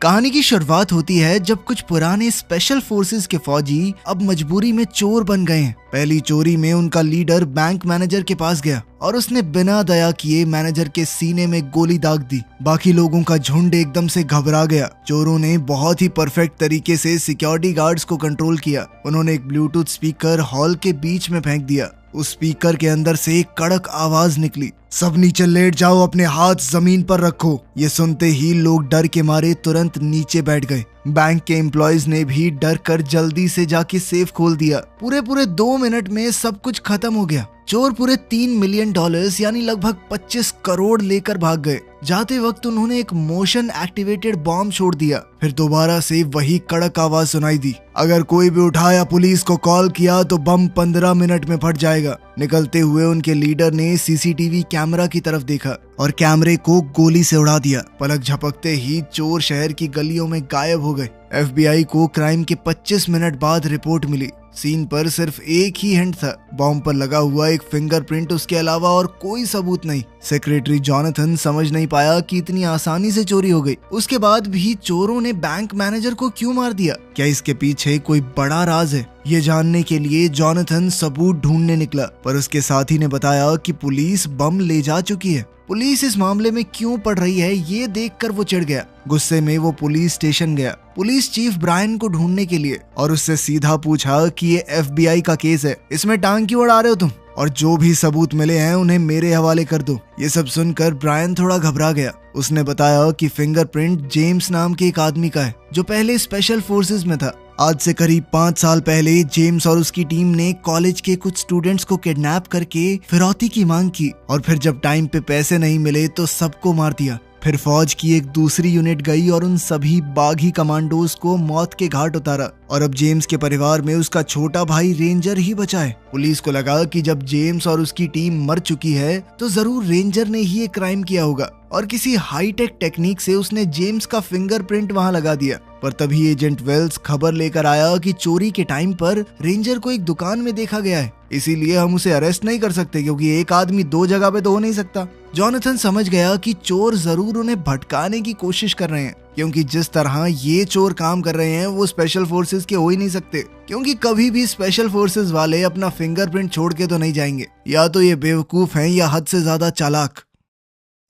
कहानी की शुरुआत होती है जब कुछ पुराने स्पेशल फोर्सेस के फौजी अब मजबूरी में चोर बन गए हैं। पहली चोरी में उनका लीडर बैंक मैनेजर के पास गया और उसने बिना दया किए मैनेजर के सीने में गोली दाग दी। बाकी लोगों का झुंड एकदम से घबरा गया। चोरों ने बहुत ही परफेक्ट तरीके से सिक्योरिटी गार्ड्स को कंट्रोल किया। उन्होंने एक ब्लूटूथ स्पीकर हॉल के बीच में फेंक दिया। उस स्पीकर के अंदर से एक कड़क आवाज निकली, सब नीचे लेट जाओ, अपने हाथ जमीन पर रखो। ये सुनते ही लोग डर के मारे तुरंत नीचे बैठ गए। बैंक के एम्प्लॉयज ने भी डर कर जल्दी से जाके सेफ खोल दिया। पूरे 2 मिनट में सब कुछ खत्म हो गया। चोर पूरे $3 मिलियन यानी लगभग 25 करोड़ लेकर भाग गए। जाते वक्त उन्होंने एक मोशन एक्टिवेटेड बॉम्ब छोड़ दिया। फिर दोबारा से वही कड़क आवाज सुनाई दी, अगर कोई भी उठा या पुलिस को कॉल किया तो बम 15 मिनट में फट जाएगा। निकलते हुए उनके लीडर ने सीसीटीवी कैमरा की तरफ देखा और कैमरे को गोली से उड़ा दिया। पलक झपकते ही चोर शहर की गलियों में गायब हो गए। FBI को क्राइम के 25 मिनट बाद रिपोर्ट मिली। सीन पर सिर्फ एक ही हिंट था, बॉम्ब पर लगा हुआ एक फिंगरप्रिंट, उसके अलावा और कोई सबूत नहीं। सेक्रेटरी जॉनथन समझ नहीं पाया कि इतनी आसानी से चोरी हो गई। उसके बाद भी चोरों ने बैंक मैनेजर को क्यों मार दिया? क्या इसके पीछे कोई बड़ा राज है? ये जानने के लिए जॉनथन सबूत ढूंढने निकला, पर उसके साथी ने बताया कि पुलिस बम ले जा चुकी है। पुलिस इस मामले में क्यों पड़ रही है ये देखकर वो चिढ़ गया। गुस्से में वो पुलिस स्टेशन गया पुलिस चीफ ब्रायन को ढूंढने के लिए और उससे सीधा पूछा कि ये FBI का केस है, इसमें टांग क्यों अड़ा रहे हो तुम, और जो भी सबूत मिले हैं उन्हें मेरे हवाले कर दो। ये सब सुनकर ब्रायन थोड़ा घबरा गया। उसने बताया कि फिंगरप्रिंट जेम्स नाम के एक आदमी का है जो पहले स्पेशल फोर्सेस में था। आज से करीब 5 साल पहले जेम्स और उसकी टीम ने कॉलेज के कुछ स्टूडेंट्स को किडनैप करके फिरौती की मांग की और फिर जब टाइम पे पैसे नहीं मिले तो सबको मार दिया। फिर फौज की एक दूसरी यूनिट गई और उन सभी बागी कमांडोज को मौत के घाट उतारा और अब जेम्स के परिवार में उसका छोटा भाई रेंजर ही बचा है। पुलिस को लगा कि जब जेम्स और उसकी टीम मर चुकी है तो जरूर रेंजर ने ही एक क्राइम किया होगा और किसी हाईटेक टेक्निक से उसने जेम्स का फिंगरप्रिंट वहां लगा दिया। पर तभी एजेंट वेल्स खबर लेकर आया कि चोरी के टाइम पर रेंजर को एक दुकान में देखा गया है, इसीलिए हम उसे अरेस्ट नहीं कर सकते क्योंकि एक आदमी 2 जगह पे तो हो नहीं सकता। जॉनथन समझ गया कि चोर जरूर उन्हें भटकाने की कोशिश कर रहे हैं, क्योंकि जिस तरह ये चोर काम कर रहे हैं वो स्पेशल फोर्सेस के हो ही नहीं सकते, क्योंकि कभी भी स्पेशल फोर्सेस वाले अपना फिंगरप्रिंट छोड़ के तो नहीं जाएंगे। या तो ये बेवकूफ हैं या हद से ज्यादा चालाक।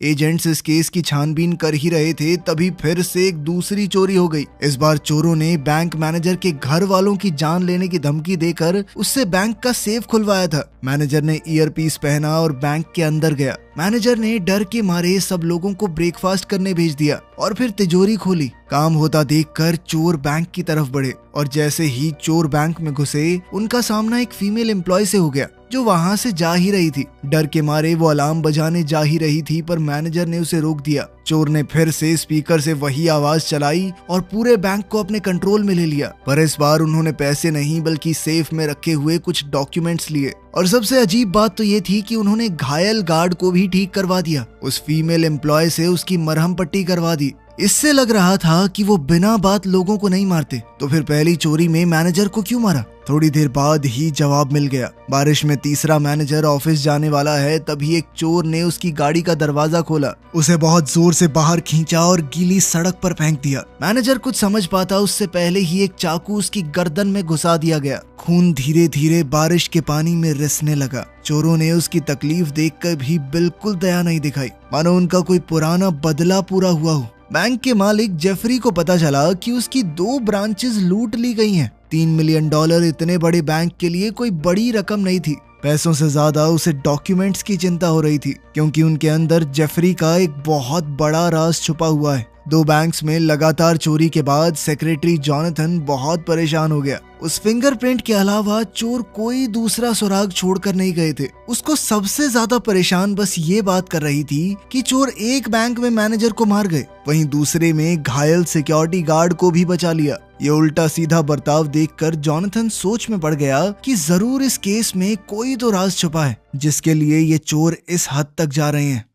एजेंट्स इस केस की छानबीन कर ही रहे थे तभी फिर से एक दूसरी चोरी हो गई। इस बार चोरों ने बैंक मैनेजर के घर वालों की जान लेने की धमकी देकर उससे बैंक का सेफ खुलवाया था। मैनेजर ने ईयरपीस पहना और बैंक के अंदर गया। मैनेजर ने डर के मारे सब लोगों को ब्रेकफास्ट करने भेज दिया और फिर तिजोरी खोली। काम होता देखकर चोर बैंक की तरफ बढ़े और जैसे ही चोर बैंक में घुसे उनका सामना एक फीमेल एम्प्लॉय से हो गया जो वहां से जा ही रही थी। डर के मारे वो अलार्म बजाने जा ही रही थी पर मैनेजर ने उसे रोक दिया। चोर ने फिर से स्पीकर से वही आवाज चलाई और पूरे बैंक को अपने कंट्रोल में ले लिया, पर इस बार उन्होंने पैसे नहीं बल्कि सेफ में रखे हुए कुछ डॉक्यूमेंट्स लिए। और सबसे अजीब बात तो ये थी कि उन्होंने घायल गार्ड को भी ठीक करवा दिया। उस फीमेल एम्प्लॉय से उसकी मरहम पट्टी करवा दी। इससे लग रहा था कि वो बिना बात लोगों को नहीं मारते, तो फिर पहली चोरी में मैनेजर को क्यों मारा? थोड़ी देर बाद ही जवाब मिल गया। बारिश में तीसरा मैनेजर ऑफिस जाने वाला है, तभी एक चोर ने उसकी गाड़ी का दरवाजा खोला, उसे बहुत जोर से बाहर खींचा और गीली सड़क पर फेंक दिया। मैनेजर कुछ समझ पाता उससे पहले ही एक चाकू उसकी गर्दन में घुसा दिया गया। खून धीरे धीरे बारिश के पानी में रिसने लगा। चोरों ने उसकी तकलीफ देखकर भी बिल्कुल दया नहीं दिखाई, मानो उनका कोई पुराना बदला पूरा हुआ हो। बैंक के मालिक जेफरी को पता चला कि उसकी 2 ब्रांचेस लूट ली गई हैं। $3 मिलियन इतने बड़े बैंक के लिए कोई बड़ी रकम नहीं थी। पैसों से ज्यादा उसे डॉक्यूमेंट्स की चिंता हो रही थी, क्योंकि उनके अंदर जेफरी का एक बहुत बड़ा राज छुपा हुआ है। 2 बैंक्स में लगातार चोरी के बाद सेक्रेटरी जॉनथन बहुत परेशान हो गया। उस फिंगरप्रिंट के अलावा चोर कोई दूसरा सुराग छोड़कर नहीं गए थे। उसको सबसे ज्यादा परेशान बस ये बात कर रही थी कि चोर एक बैंक में मैनेजर को मार गए, वहीं दूसरे में घायल सिक्योरिटी गार्ड को भी बचा लिया। ये उल्टा सीधा बर्ताव देखकर जॉनथन सोच में पड़ गया कि जरूर इस केस में कोई तो राज छुपा है जिसके लिए ये चोर इस हद तक जा रहे हैं।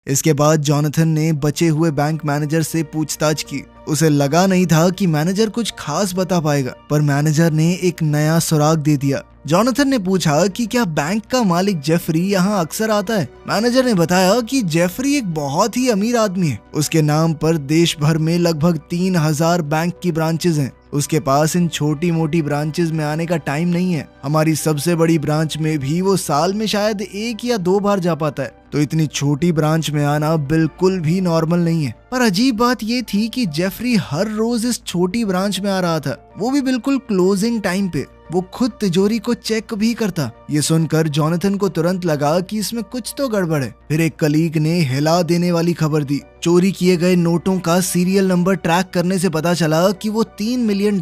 इसके बाद जॉनथन ने बचे हुए बैंक मैनेजर से पूछताछ की उसे लगा नहीं था कि मैनेजर कुछ खास बता पाएगा, पर मैनेजर ने एक नया सुराग दे दिया। जोनाथन ने पूछा कि क्या बैंक का मालिक जेफरी यहाँ अक्सर आता है। मैनेजर ने बताया कि जेफरी एक बहुत ही अमीर आदमी है। उसके नाम पर देश भर में लगभग 3000 बैंक की ब्रांचेज हैं। उसके पास इन छोटी मोटी ब्रांचेज में आने का टाइम नहीं है। हमारी सबसे बड़ी ब्रांच में भी वो साल में शायद 1 या 2 बार जा पाता है, तो इतनी छोटी ब्रांच में आना बिल्कुल भी नॉर्मल नहीं है। पर अजीब बात ये थी कि जेफरी हर रोज इस छोटी ब्रांच में आ रहा था, वो भी बिल्कुल क्लोजिंग टाइम पे। वो खुद तिजोरी को चेक भी करता। ये सुनकर जोनाथन को तुरंत लगा कि इसमें कुछ तो गड़बड़ है। फिर एक कलीग ने हिला देने वाली खबर दी। चोरी किए गए नोटों का सीरियल नंबर ट्रैक करने से पता चला कि वो $3 मिलियन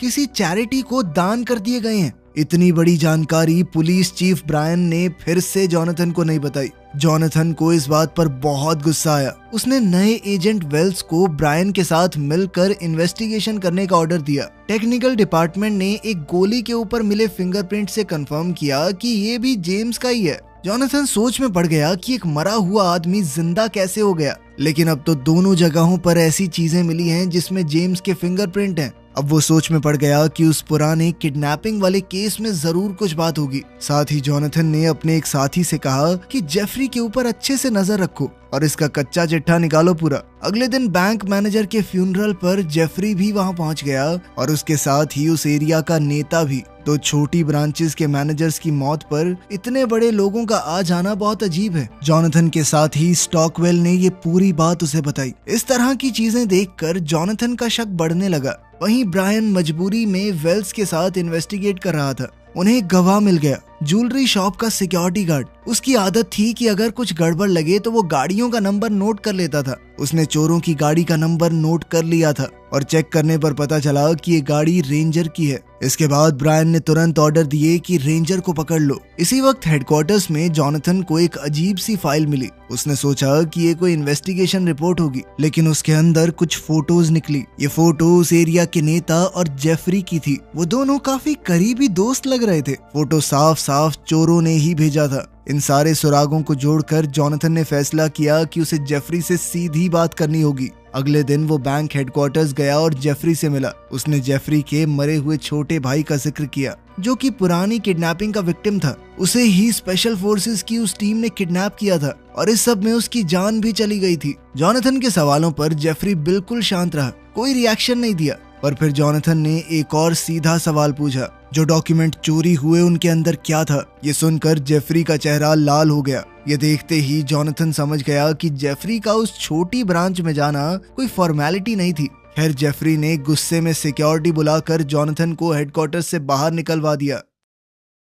किसी चैरिटी को दान कर दिए गए हैं। इतनी बड़ी जानकारी पुलिस चीफ ब्रायन ने फिर से जोनाथन को नहीं बताई। जोनाथन को इस बात पर बहुत गुस्सा आया। उसने नए एजेंट वेल्स को ब्रायन के साथ मिलकर इन्वेस्टिगेशन करने का ऑर्डर दिया। टेक्निकल डिपार्टमेंट ने एक गोली के ऊपर मिले फिंगरप्रिंट से कंफर्म किया कि ये भी जेम्स का ही है। जोनाथन सोच में पड़ गया कि एक मरा हुआ आदमी जिंदा कैसे हो गया, लेकिन अब तो दोनों जगहों पर ऐसी चीजें मिली हैं जिसमें जेम्स के फिंगरप्रिंट हैं। अब वो सोच में पड़ गया कि उस पुराने किडनैपिंग वाले केस में जरूर कुछ बात होगी। साथ ही जोनाथन ने अपने एक साथी से कहा कि जेफरी के ऊपर अच्छे से नजर रखो और इसका कच्चा चिट्ठा निकालो पूरा। अगले दिन बैंक मैनेजर के फ्यूनरल पर जेफरी भी वहां पहुंच गया और उसके साथ ही उस एरिया का नेता भी। तो छोटी ब्रांचेस के मैनेजर्स की मौत पर इतने बड़े लोगों का आ जाना बहुत अजीब है। जोनाथन के साथ ही स्टॉकवेल ने ये पूरी बात उसे बताई। इस तरह की चीजें देखकर जोनाथन का शक बढ़ने लगा। वहीं ब्रायन मजबूरी में वेल्स के साथ इन्वेस्टिगेट कर रहा था। उन्हें एक गवाह मिल गया, ज्वेलरी शॉप का सिक्योरिटी गार्ड। उसकी आदत थी कि अगर कुछ गड़बड़ लगे तो वो गाड़ियों का नंबर नोट कर लेता था। उसने चोरों की गाड़ी का नंबर नोट कर लिया था और चेक करने पर पता चला कि ये गाड़ी रेंजर की है। इसके बाद ब्रायन ने तुरंत ऑर्डर दिए कि रेंजर को पकड़ लो। इसी वक्त हेडक्वार्टर्स में जोनाथन को एक अजीब सी फाइल मिली। उसने सोचा कि ये कोई इन्वेस्टिगेशन रिपोर्ट होगी, लेकिन उसके अंदर कुछ फोटोज निकली। ये फोटो उस एरिया के नेता और जेफरी की थी। वो दोनों काफी करीबी दोस्त लग रहे थे। फोटो साफ साफ चोरों ने ही भेजा था। इन सारे सुरागों को जोड़कर जोनाथन ने फैसला किया कि उसे जेफरी से सीधी बात करनी होगी। अगले दिन वो बैंक हेडक्वार्टर्स गया और जेफरी से मिला। उसने जेफरी के मरे हुए छोटे भाई का जिक्र किया, जो कि पुरानी किडनैपिंग का विक्टिम था। उसे ही स्पेशल फोर्सेस की उस टीम ने किडनैप किया था और इस सब में उसकी जान भी चली गई थी। जोनाथन के सवालों पर जेफरी बिल्कुल शांत रहा, कोई रिएक्शन नहीं दिया। पर फिर जोनाथन ने एक और सीधा सवाल पूछा, जो डॉक्यूमेंट चोरी हुए उनके अंदर क्या था? ये सुनकर जेफरी का चेहरा लाल हो गया। ये देखते ही जोनाथन समझ गया कि जेफरी का उस छोटी ब्रांच में जाना कोई फॉर्मेलिटी नहीं थी। खैर, जेफरी ने गुस्से में सिक्योरिटी बुलाकर जोनाथन को हेडक्वार्टर से बाहर निकलवा दिया।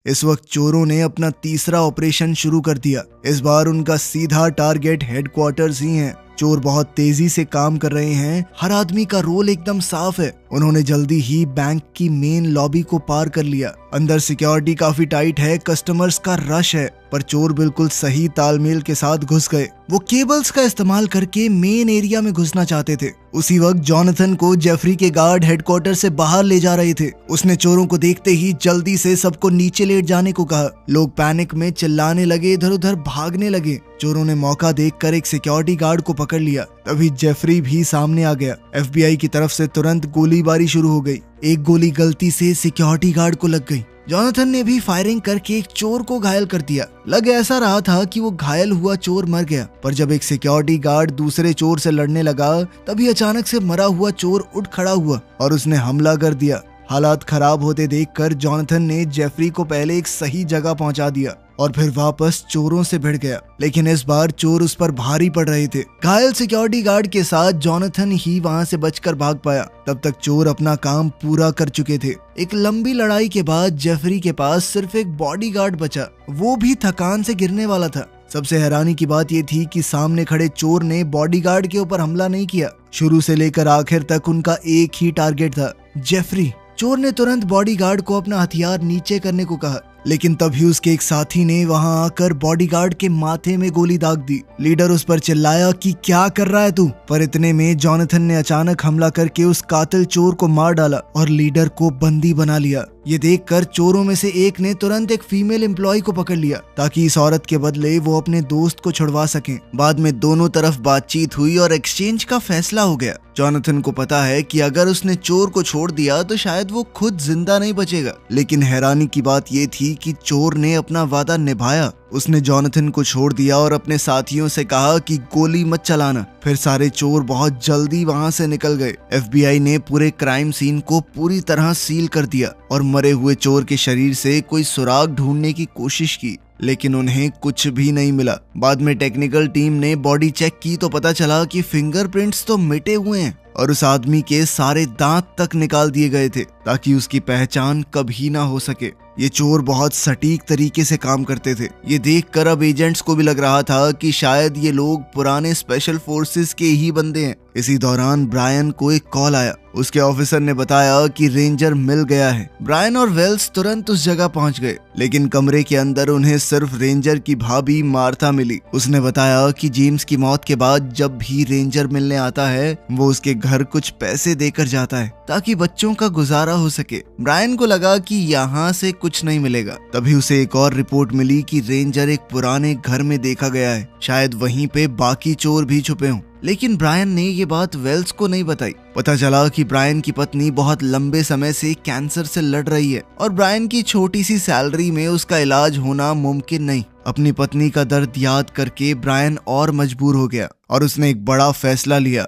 इस वक्त चोरों ने अपना तीसरा ऑपरेशन शुरू कर दिया। इस बार उनका सीधा टारगेट हेडक्वार्टर्स ही है। चोर बहुत तेजी से काम कर रहे हैं। हर आदमी का रोल एकदम साफ है। उन्होंने जल्दी ही बैंक की मेन लॉबी को पार कर लिया। अंदर सिक्योरिटी काफी टाइट है, कस्टमर्स का रश है, पर चोर बिल्कुल सही तालमेल के साथ घुस गए। वो केबल्स का इस्तेमाल करके मेन एरिया में घुसना चाहते थे। उसी वक्त जोनाथन को जेफरी के गार्ड हेडक्वार्टर से बाहर ले जा रहे थे। उसने चोरों को देखते ही जल्दी से सबको नीचे लेट जाने को कहा। लोग पैनिक में चिल्लाने लगे, इधर उधर भागने लगे। चोरों ने मौका देखकर एक सिक्योरिटी गार्ड को पकड़ लिया। तभी जेफरी भी सामने आ गया। FBI की तरफ से तुरंत गोलीबारी शुरू हो गई। एक गोली गलती से सिक्योरिटी गार्ड को लग गई। जोनाथन ने भी फायरिंग करके एक चोर को घायल कर दिया। लग ऐसा रहा था कि वो घायल हुआ चोर मर गया, पर जब एक सिक्योरिटी गार्ड दूसरे चोर से लड़ने लगा, तभी अचानक से मरा हुआ चोर उठ खड़ा हुआ और उसने हमला कर दिया। हालात खराब होते देखकर जोनाथन ने जेफरी को पहले एक सही जगह पहुंचा दिया और फिर वापस चोरों से भिड़ गया। लेकिन इस बार चोर उस पर भारी पड़ रहे थे। घायल सिक्योरिटी गार्ड के साथ जोनाथन ही वहां से बचकर भाग पाया। तब तक चोर अपना काम पूरा कर चुके थे। एक लंबी लड़ाई के बाद जेफरी के पास सिर्फ एक बॉडीगार्ड बचा, वो भी थकान से गिरने वाला था। सबसे हैरानी की बात ये थी कि सामने खड़े चोर ने बॉडीगार्ड के ऊपर हमला नहीं किया। शुरू से लेकर आखिर तक उनका एक ही टारगेट था, जेफरी। चोर ने तुरंत बॉडीगार्ड को अपना हथियार नीचे करने को कहा, लेकिन तभी उसके एक साथी ने वहां आकर बॉडीगार्ड के माथे में गोली दाग दी। लीडर उस पर चिल्लाया कि क्या कर रहा है तू? पर इतने में जोनाथन ने अचानक हमला करके उस कातिल चोर को मार डाला और लीडर को बंदी बना लिया। ये देखकर चोरों में से एक ने तुरंत एक फीमेल एम्प्लॉय को पकड़ लिया ताकि इस औरत के बदले वो अपने दोस्त को छुड़वा सकें। बाद में दोनों तरफ बातचीत हुई और एक्सचेंज का फैसला हो गया। जॉनथन को पता है कि अगर उसने चोर को छोड़ दिया तो शायद वो खुद जिंदा नहीं बचेगा, लेकिन हैरानी की बात ये थी कि चोर ने अपना वादा निभाया। उसने जॉनथन को छोड़ दिया और अपने साथियों से कहा कि गोली मत चलाना। फिर सारे चोर बहुत जल्दी वहां से निकल गए। FBI ने पूरे क्राइम सीन को पूरी तरह सील कर दिया और मरे हुए चोर के शरीर से कोई सुराग ढूंढने की कोशिश की, लेकिन उन्हें कुछ भी नहीं मिला। बाद में टेक्निकल टीम ने बॉडी चेक की तो पता चला कि फिंगरप्रिंट्स तो मिटे हुए हैं और उस आदमी के सारे दांत तक निकाल दिए गए थे ताकि उसकी पहचान कभी ना हो सके। ये चोर बहुत सटीक तरीके से काम करते थे। ये देखकर अब एजेंट्स को भी लग रहा था कि शायद ये लोग पुराने स्पेशल फोर्सेस के ही बंदे हैं। इसी दौरान ब्रायन को एक कॉल आया। उसके ऑफिसर ने बताया कि रेंजर मिल गया है। ब्रायन और वेल्स तुरंत उस जगह पहुंच गए, लेकिन कमरे के अंदर उन्हें सिर्फ रेंजर की भाभी मार्था मिली। उसने बताया कि जेम्स की मौत के बाद जब भी रेंजर मिलने आता है वो उसके घर कुछ पैसे देकर जाता है ताकि बच्चों का गुजारा हो सके। ब्रायन को लगा कि यहाँ से कुछ नहीं मिलेगा। तभी उसे एक और रिपोर्ट मिली कि रेंजर एक पुराने घर में देखा गया है, शायद वहीं पे बाकी चोर भी छुपे हों। लेकिन ब्रायन ने ये बात वेल्स को नहीं बताई। पता चला कि ब्रायन की पत्नी बहुत लंबे समय से कैंसर से लड़ रही है और ब्रायन की छोटी सी सैलरी में उसका इलाज होना मुमकिन नहीं। अपनी पत्नी का दर्द याद करके ब्रायन और मजबूर हो गया और उसने एक बड़ा फैसला लिया।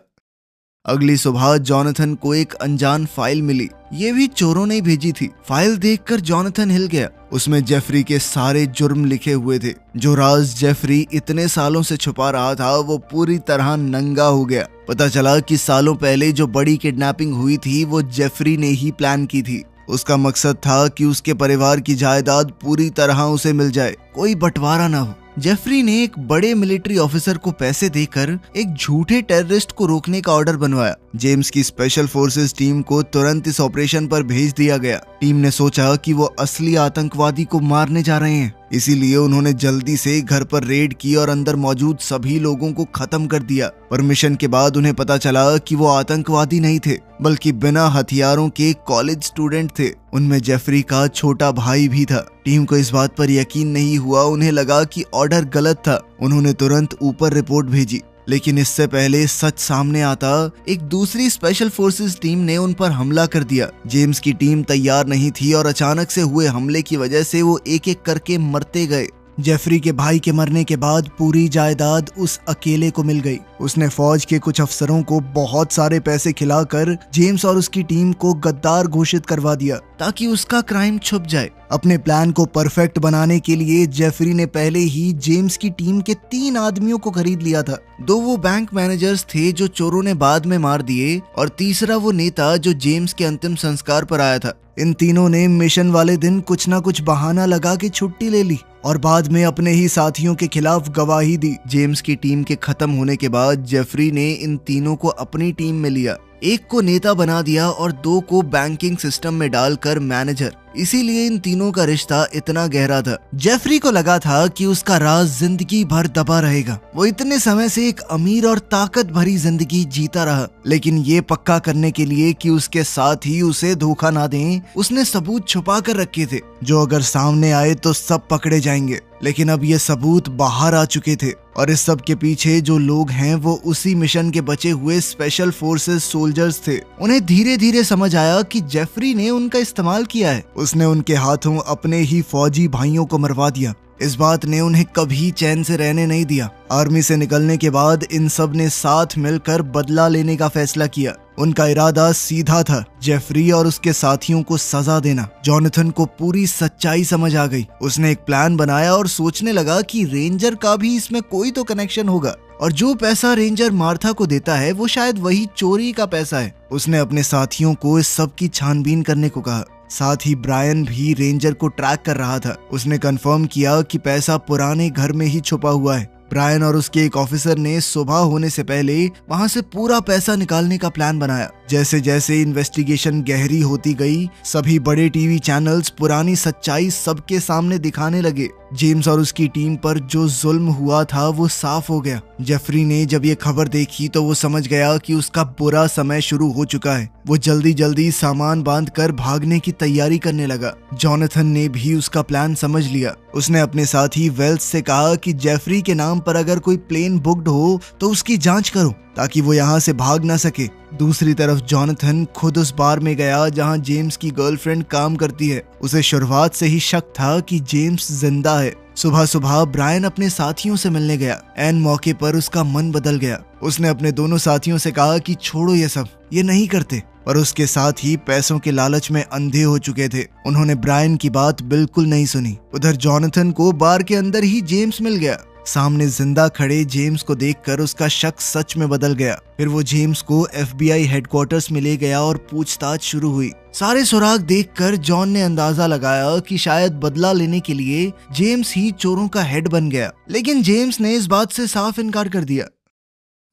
अगली सुबह जॉनथन को एक अनजान फाइल मिली। ये भी चोरों ने भेजी थी। फाइल देखकर जॉनथन हिल गया। उसमें जेफरी के सारे जुर्म लिखे हुए थे। जो राज जेफरी इतने सालों से छुपा रहा था वो पूरी तरह नंगा हो गया। पता चला कि सालों पहले जो बड़ी किडनैपिंग हुई थी वो जेफरी ने ही प्लान की थी। उसका मकसद था कि उसके परिवार की जायदाद पूरी तरह उसे मिल जाए, कोई बंटवारा ना हो। जेफरी ने एक बड़े मिलिट्री ऑफिसर को पैसे देकर एक झूठे टेररिस्ट को रोकने का ऑर्डर बनवाया। जेम्स की स्पेशल फोर्सेस टीम को तुरंत इस ऑपरेशन पर भेज दिया गया। टीम ने सोचा कि वो असली आतंकवादी को मारने जा रहे हैं, इसीलिए उन्होंने जल्दी से घर पर रेड की और अंदर मौजूद सभी लोगों को खत्म कर दिया। पर मिशन के बाद उन्हें पता चला कि वो आतंकवादी नहीं थे, बल्कि बिना हथियारों के कॉलेज स्टूडेंट थे। उनमें जेफरी का छोटा भाई भी था। टीम को इस बात पर यकीन नहीं हुआ। उन्हें लगा कि ऑर्डर गलत था। उन्होंने तुरंत ऊपर रिपोर्ट भेजी, लेकिन इससे पहले सच सामने आता एक दूसरी स्पेशल फोर्सेस टीम ने उन पर हमला कर दिया। जेम्स की टीम तैयार नहीं थी और अचानक से हुए हमले की वजह से वो एक एक करके मरते गए। जेफरी के भाई के मरने के बाद पूरी जायदाद उस अकेले को मिल गई। उसने फौज के कुछ अफसरों को बहुत सारे पैसे खिलाकर जेम्स और उसकी टीम को गद्दार घोषित करवा दिया ताकि उसका क्राइम छुप जाए। अपने प्लान को परफेक्ट बनाने के लिए जेफरी ने पहले ही जेम्स की टीम के 3 आदमियों को खरीद लिया था। 2 वो बैंक मैनेजर्स थे जो चोरों ने बाद में मार दिए और तीसरा वो नेता जो जेम्स के अंतिम संस्कार पर आया था। इन तीनों ने मिशन वाले दिन कुछ ना कुछ बहाना लगा के छुट्टी ले ली और बाद में अपने ही साथियों के खिलाफ गवाही दी। जेम्स की टीम के खत्म होने के बाद जेफरी ने इन तीनों को अपनी टीम में लिया। एक को नेता बना दिया और 2 को बैंकिंग सिस्टम में डालकर मैनेजर। इसीलिए इन तीनों का रिश्ता इतना गहरा था। जेफरी को लगा था कि उसका राज जिंदगी भर दबा रहेगा। वो इतने समय से एक अमीर और ताकत भरी जिंदगी जीता रहा, लेकिन ये पक्का करने के लिए कि उसके साथ ही उसे धोखा ना दें, उसने सबूत छुपा कर रखे थे जो अगर सामने आए तो सब पकड़े जाएंगे। लेकिन अब ये सबूत बाहर आ चुके थे और इस सब के पीछे जो लोग हैं वो उसी मिशन के बचे हुए स्पेशल फोर्सेस सोल्जर्स थे। उन्हें धीरे धीरे समझ आया कि जेफरी ने उनका इस्तेमाल किया है। उसने उनके हाथों अपने ही फौजी भाइयों को मरवा दिया। इस बात ने उन्हें कभी चैन से रहने नहीं दिया। आर्मी से निकलने के बाद इन सब ने साथ मिलकर बदला लेने का फैसला किया। उनका इरादा सीधा था, जेफरी और उसके साथियों को सजा देना। जॉनथन को पूरी सच्चाई समझ आ गई। उसने एक प्लान बनाया और सोचने लगा कि रेंजर का भी इसमें कोई तो कनेक्शन होगा और जो पैसा रेंजर मार्था को देता है वो शायद वही चोरी का पैसा है। उसने अपने साथियों को इस सब की छानबीन करने को कहा। साथ ही ब्रायन भी रेंजर को ट्रैक कर रहा था। उसने कंफर्म किया कि पैसा पुराने घर में ही छुपा हुआ है। ब्रायन और उसके एक ऑफिसर ने सुबह होने से पहले वहां से पूरा पैसा निकालने का प्लान बनाया। जैसे जैसे इन्वेस्टिगेशन गहरी होती गई, सभी बड़े टीवी चैनल्स पुरानी सच्चाई सबके सामने दिखाने लगे। जेम्स और उसकी टीम पर जो जुल्म हुआ था वो साफ हो गया। जेफरी ने जब ये खबर देखी तो वो समझ गया कि उसका बुरा समय शुरू हो चुका है। वो जल्दी जल्दी सामान बांधकर भागने की तैयारी करने लगा। जॉनथन ने भी उसका प्लान समझ लिया। उसने अपने साथी वेल्स से कहा कि जेफरी के नाम पर अगर कोई प्लेन बुक्ड हो तो उसकी जांच करो ताकि वो यहाँ से भाग ना सके। दूसरी तरफ जॉनथन खुद उस बार में गया जहाँ जेम्स की गर्लफ्रेंड काम करती है। उसे शुरुआत से ही शक था कि जेम्स जिंदा है। सुबह सुबह ब्रायन अपने साथियों से मिलने गया। ऐन मौके पर उसका मन बदल गया। उसने अपने दोनों साथियों से कहा कि छोड़ो ये सब, ये नहीं करते, पर उसके साथ ही पैसों के लालच में अंधे हो चुके थे। उन्होंने ब्रायन की बात बिल्कुल नहीं सुनी। उधर जॉनथन को बार के अंदर ही जेम्स मिल गया। सामने जिंदा खड़े जेम्स को देखकर उसका शक सच में बदल गया। फिर वो जेम्स को FBI हेडक्वार्टर्स में ले गया और पूछताछ शुरू हुई। सारे सुराग देखकर जॉन ने अंदाजा लगाया कि शायद बदला लेने के लिए जेम्स ही चोरों का हेड बन गया, लेकिन जेम्स ने इस बात से साफ इनकार कर दिया।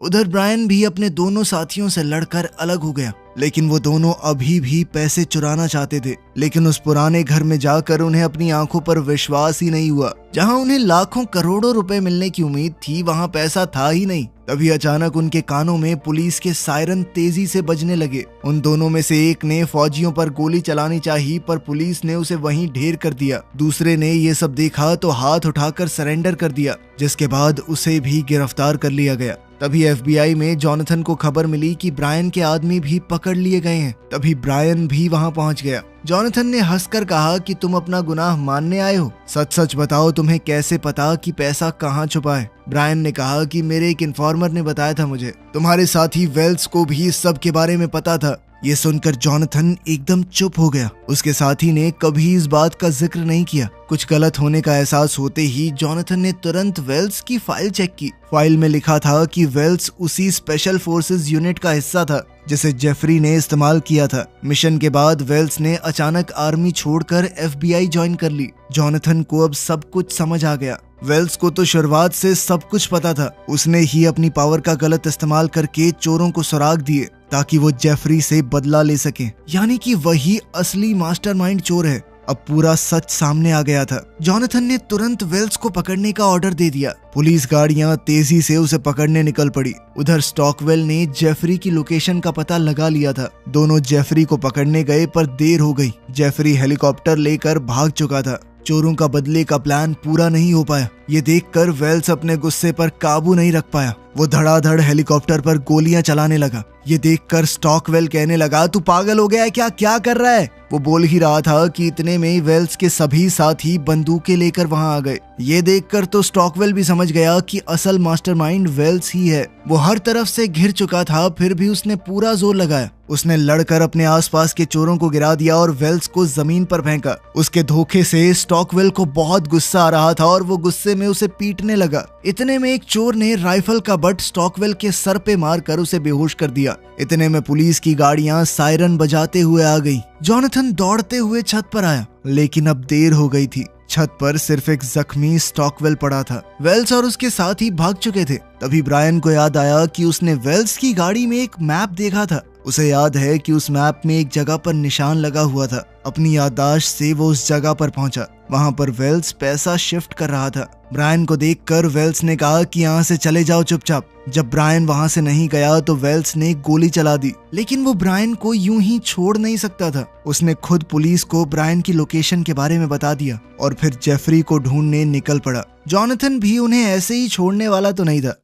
उधर ब्रायन भी अपने दोनों साथियों से लड़कर अलग हो गया, लेकिन वो दोनों अभी भी पैसे चुराना चाहते थे। लेकिन उस पुराने घर में जाकर उन्हें अपनी आंखों पर विश्वास ही नहीं हुआ। जहां उन्हें लाखों करोड़ों रुपए मिलने की उम्मीद थी, वहां पैसा था ही नहीं। तभी अचानक उनके कानों में पुलिस के सायरन तेजी से बजने लगे। उन दोनों में से एक ने फौजियों पर गोली चलानी चाही, पर पुलिस ने उसे वहीं ढेर कर दिया। दूसरे ने ये सब देखा तो हाथ उठाकर सरेंडर कर दिया, जिसके बाद उसे भी गिरफ्तार कर लिया गया। तभी FBI में जॉनथन को खबर मिली कि ब्रायन के आदमी भी पकड़ लिए गए हैं। तभी ब्रायन भी वहां पहुंच गया। जॉनथन ने हंसकर कहा कि तुम अपना गुनाह मानने आए हो, सच सच बताओ तुम्हें कैसे पता कि पैसा कहाँ छुपा है। ब्रायन ने कहा कि मेरे एक इन्फॉर्मर ने बताया था मुझे। तुम्हारे साथी वेल्स को भी इस सब के बारे में पता था। ये सुनकर जॉनथन एकदम चुप हो गया। उसके साथी ने कभी इस बात का जिक्र नहीं किया। कुछ गलत होने का एहसास होते ही जॉनथन ने तुरंत वेल्स की फाइल चेक की। फाइल में लिखा था कि वेल्स उसी स्पेशल फोर्सेस यूनिट का हिस्सा था जिसे जेफरी ने इस्तेमाल किया था। मिशन के बाद वेल्स ने अचानक आर्मी छोड़कर FBI ज्वाइन कर ली। जॉनथन को अब सब कुछ समझ आ गया। वेल्स को तो शुरुआत से सब कुछ पता था। उसने ही अपनी पावर का गलत इस्तेमाल करके चोरों को सुराग दिए ताकि वो जेफरी से बदला ले सके, यानी कि वही असली मास्टरमाइंड चोर है। अब पूरा सच सामने आ गया था। जॉनथन ने तुरंत वेल्स को पकड़ने का ऑर्डर दे दिया। पुलिस गाड़ियां तेजी से उसे पकड़ने निकल पड़ी। उधर स्टॉकवेल ने जेफरी की लोकेशन का पता लगा लिया था। दोनों जेफरी को पकड़ने गए पर देर हो गई। जेफरी हेलीकॉप्टर लेकर भाग चुका था। चोरों का बदले का प्लान पूरा नहीं हो पाया। ये देखकर वेल्स अपने गुस्से पर काबू नहीं रख पाया। वो धड़ाधड़ हेलीकॉप्टर पर गोलियां चलाने लगा। ये देखकर स्टॉकवेल कहने लगा, तू पागल हो गया है क्या कर रहा है? वो बोल ही रहा था कि इतने में वेल्स के सभी साथी बंदूकें लेकर वहां आ गए। ये देखकर तो स्टॉकवेल भी समझ गया कि असल मास्टरमाइंड वेल्स ही है। वो हर तरफ से घिर चुका था, फिर भी उसने पूरा जोर लगाया। उसने लड़कर अपने आसपास के चोरों को गिरा दिया और वेल्स को जमीन पर फेंका। उसके धोखे से स्टॉकवेल को बहुत गुस्सा आ रहा था और वो गुस्से में उसे पीटने लगा। इतने में एक चोर ने राइफल का बट स्टॉकवेल के सर पे मारकर उसे बेहोश कर दिया। इतने में पुलिस की गाड़ियां सायरन बजाते हुए आ गई। जॉनथन दौड़ते हुए छत पर आया, लेकिन अब देर हो गई थी। छत पर सिर्फ एक जख्मी स्टॉकवेल पड़ा था। वेल्स और उसके साथी भाग चुके थे। तभी ब्रायन को याद आया कि उसने वेल्स की गाड़ी में एक मैप देखा था। उसे याद है कि उस मैप में एक जगह पर निशान लगा हुआ था। अपनी याददाश्त से वो उस जगह पर पहुंचा। वहां पर वेल्स पैसा शिफ्ट कर रहा था। ब्रायन को देखकर वेल्स ने कहा कि यहाँ से चले जाओ चुपचाप। जब ब्रायन वहां से नहीं गया तो वेल्स ने गोली चला दी, लेकिन वो ब्रायन को यूं ही छोड़ नहीं सकता था। उसने खुद पुलिस को ब्रायन की लोकेशन के बारे में बता दिया और फिर जेफरी को ढूंढने निकल पड़ा। जॉनथन भी उन्हें ऐसे ही छोड़ने वाला तो नहीं था।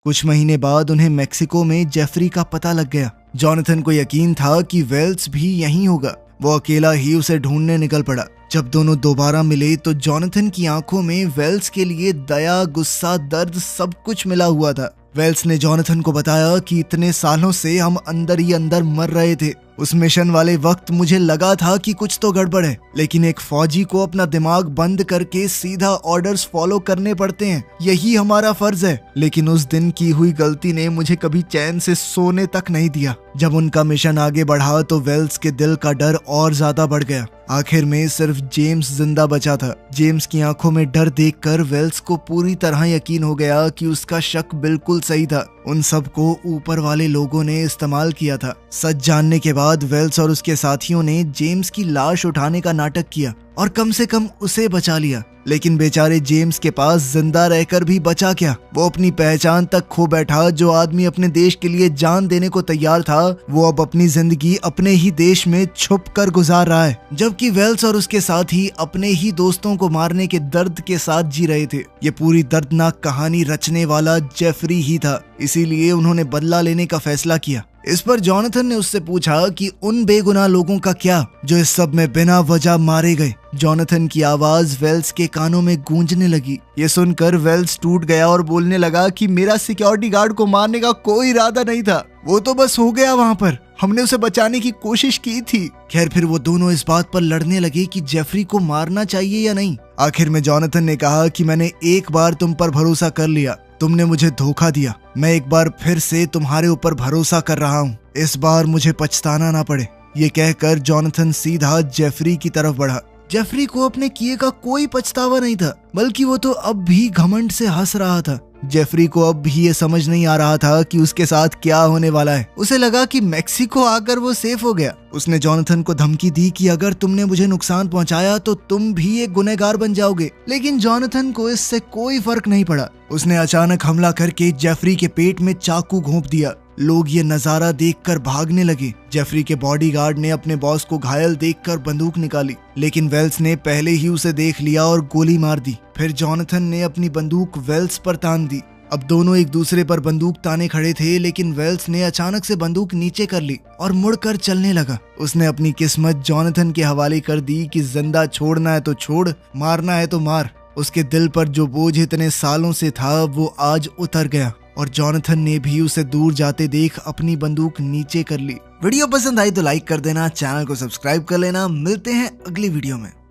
कुछ महीने बाद उन्हें मेक्सिको में जेफरी का पता लग गया। जॉनथन को यकीन था कि वेल्स भी यहीं होगा। वो अकेला ही उसे ढूंढने निकल पड़ा। जब दोनों दोबारा मिले तो जॉनथन की आंखों में वेल्स के लिए दया, गुस्सा, दर्द सब कुछ मिला हुआ था। वेल्स ने जॉनथन को बताया कि इतने सालों से हम अंदर ही अंदर मर रहे थे। उस मिशन वाले वक्त मुझे लगा था कि कुछ तो गड़बड़ है, लेकिन एक फौजी को अपना दिमाग बंद करके सीधा ऑर्डर्स फॉलो करने पड़ते हैं, यही हमारा फर्ज है। लेकिन उस दिन की हुई गलती ने मुझे कभी चैन से सोने तक नहीं दिया। जब उनका मिशन आगे बढ़ा तो वेल्स के दिल का डर और ज्यादा बढ़ गया। आखिर में सिर्फ जेम्स जिंदा बचा था। जेम्स की आंखों में डर देखकर वेल्स को पूरी तरह यकीन हो गया कि उसका शक बिल्कुल सही था। उन सब को ऊपर वाले लोगों ने इस्तेमाल किया था। सच जानने के बाद वेल्स और उसके साथियों ने जेम्स की लाश उठाने का नाटक किया और कम से कम उसे बचा लिया। लेकिन बेचारे जेम्स के पास जिंदा रहकर भी बचा क्या, वो अपनी पहचान तक खो बैठा। जो आदमी अपने देश के लिए जान देने को तैयार था, वो अब अपनी जिंदगी अपने ही देश में छुप कर गुजार रहा है, जबकि वेल्स और उसके साथी अपने ही दोस्तों को मारने के दर्द के साथ जी रहे थे। ये पूरी दर्दनाक कहानी रचने वाला जेफरी ही था, इसीलिए उन्होंने बदला लेने का फैसला किया। इस पर जॉनथन ने उससे पूछा कि उन बेगुनाह लोगों का क्या जो इस सब में बिना वजह मारे गए। जॉनथन की आवाज वेल्स के कानों में गूंजने लगी। ये सुनकर वेल्स टूट गया और बोलने लगा कि मेरा सिक्योरिटी गार्ड को मारने का कोई इरादा नहीं था, वो तो बस हो गया वहाँ पर, हमने उसे बचाने की कोशिश की थी। खैर फिर वो दोनों इस बात पर लड़ने लगे कि जेफरी को मारना चाहिए या नहीं। आखिर में जॉनथन ने कहा कि मैंने एक बार तुम पर भरोसा कर लिया, तुमने मुझे धोखा दिया, मैं एक बार फिर से तुम्हारे ऊपर भरोसा कर रहा हूँ, इस बार मुझे पछताना ना पड़े। ये कहकर जॉनथन सीधा जेफरी की तरफ बढ़ा। जेफरी को अपने किए का कोई पछतावा नहीं था, बल्कि वो तो अब भी घमंड से हंस रहा था। जेफरी को अब भी ये समझ नहीं आ रहा था कि उसके साथ क्या होने वाला है। उसे लगा कि मेक्सिको आकर वो सेफ हो गया। उसने जॉनथन को धमकी दी कि अगर तुमने मुझे नुकसान पहुंचाया तो तुम भी एक गुनहगार बन जाओगे। लेकिन जॉनथन को इससे कोई फर्क नहीं पड़ा। उसने अचानक हमला करके जेफरी के पेट में चाकू घोंप दिया। लोग ये नजारा देखकर भागने लगे। जेफरी के बॉडीगार्ड ने अपने बॉस को घायल देखकर बंदूक निकाली, लेकिन वेल्स ने पहले ही उसे देख लिया और गोली मार दी। फिर जॉनथन ने अपनी बंदूक वेल्स पर तान दी। अब दोनों एक दूसरे पर बंदूक ताने खड़े थे, लेकिन वेल्स ने अचानक से बंदूक नीचे कर ली और मुड़कर चलने लगा। उसने अपनी किस्मत जॉनथन के हवाले कर दी कि जिंदा छोड़ना है तो छोड़, मारना है तो मार। उसके दिल पर जो बोझ इतने सालों से था वो आज उतर गया और जॉनथन ने भी उसे दूर जाते देख अपनी बंदूक नीचे कर ली। वीडियो पसंद आई तो लाइक कर देना, चैनल को सब्सक्राइब कर लेना। मिलते हैं अगली वीडियो में।